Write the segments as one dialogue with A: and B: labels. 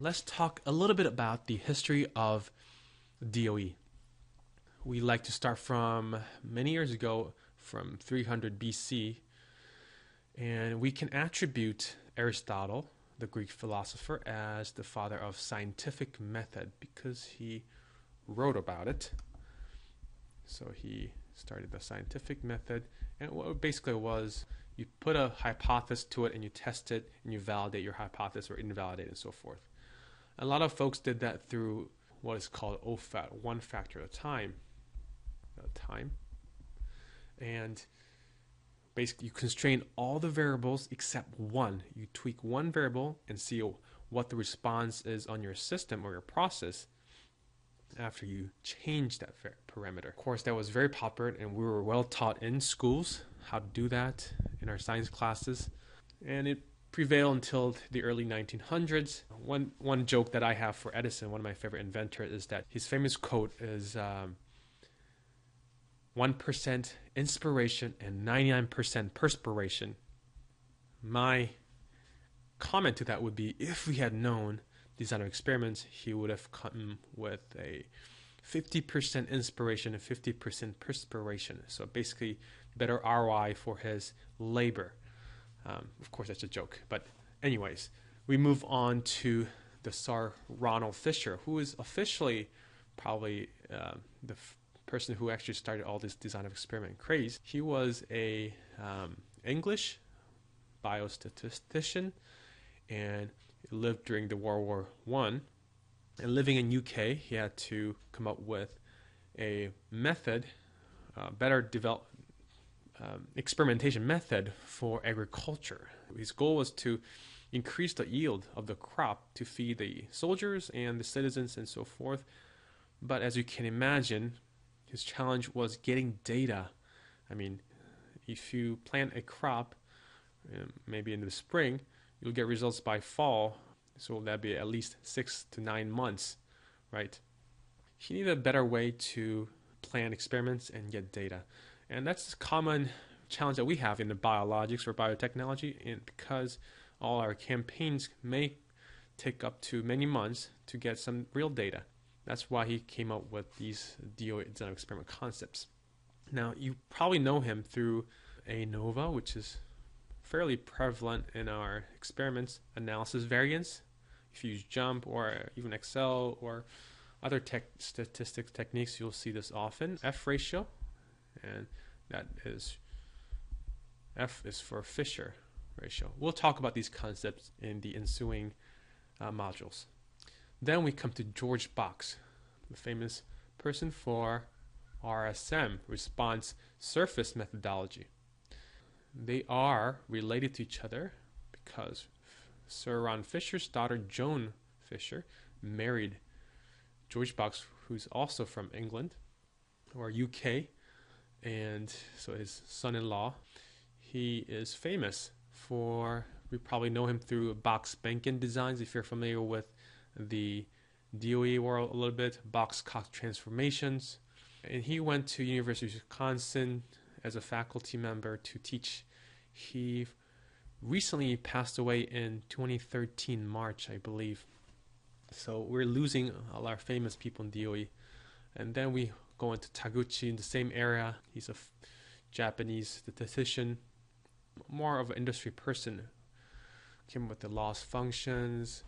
A: Let's talk a little bit about the history of DOE. We like to start from many years ago, from 300 BC, and we can attribute Aristotle, the Greek philosopher, as the father of scientific method because he wrote about it. So he started the scientific method, and what basically was, you put a hypothesis to it and you test it and you validate your hypothesis or invalidate it and so forth. A lot of folks did that through what is called OFAT, one factor at a time. And basically you constrain all the variables except one. You tweak one variable and see what the response is on your system or your process after you change that parameter. Of course, that was very popular, and we were well taught in schools how to do that in our science classes. And it prevailed until the early 1900s. One joke that I have for Edison, one of my favorite inventors, is that his famous quote is 1% inspiration and 99% perspiration. My comment to that would be, if we had known design of experiments, he would have come with a 50% inspiration and 50% perspiration. So basically better ROI for his labor. Of course, that's a joke. But anyways, we move on to the Tsar Ronald Fisher, who is officially probably the person who actually started all this design of experiment craze. He was a English biostatistician and lived during the World War I. And living in UK, he had to come up with a method, better developed experimentation method for agriculture. His goal was to increase the yield of the crop to feed the soldiers and the citizens and so forth. But as you can imagine, his challenge was getting data. I mean, if you plant a crop, maybe in the spring, you'll get results by fall. So that'd be at least 6 to 9 months, right? He needed a better way to plan experiments and get data. And that's a common challenge that we have in the biologics or biotechnology, and because all our campaigns may take up to many months to get some real data. That's why he came up with these DOE design experiment concepts. Now, you probably know him through ANOVA, which is fairly prevalent in our experiments, analysis variance. If you use JUMP or even Excel or other statistics techniques, you'll see this often. F ratio, and that is, F is for Fisher ratio. We'll talk about these concepts in the ensuing modules. Then we come to George Box, the famous person for RSM, response surface methodology. They are related to each other because Sir Ron Fisher's daughter Joan Fisher married George Box, who's also from England or UK, and so his son-in-law. He is famous for, we probably know him through box Benkin designs, if you're familiar with the DOE world a little bit, box-Cox transformations. And he went to University of Wisconsin as a faculty member to teach. He recently passed away in 2013, March, I believe. So we're losing all our famous people in DOE. And then we go into Taguchi in the same area. He's a Japanese statistician, more of an industry person. Came with the loss functions.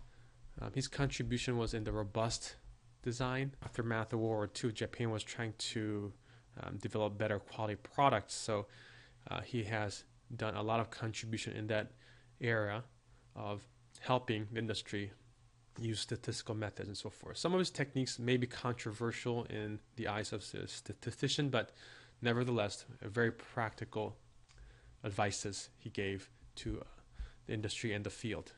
A: His contribution was in the robust design. Aftermath of World War II, Japan was trying to develop better quality products. So he has done a lot of contribution in that area of helping the industry use statistical methods and so forth. Some of his techniques may be controversial in the eyes of the statistician, but nevertheless, very practical advices he gave to the industry and the field.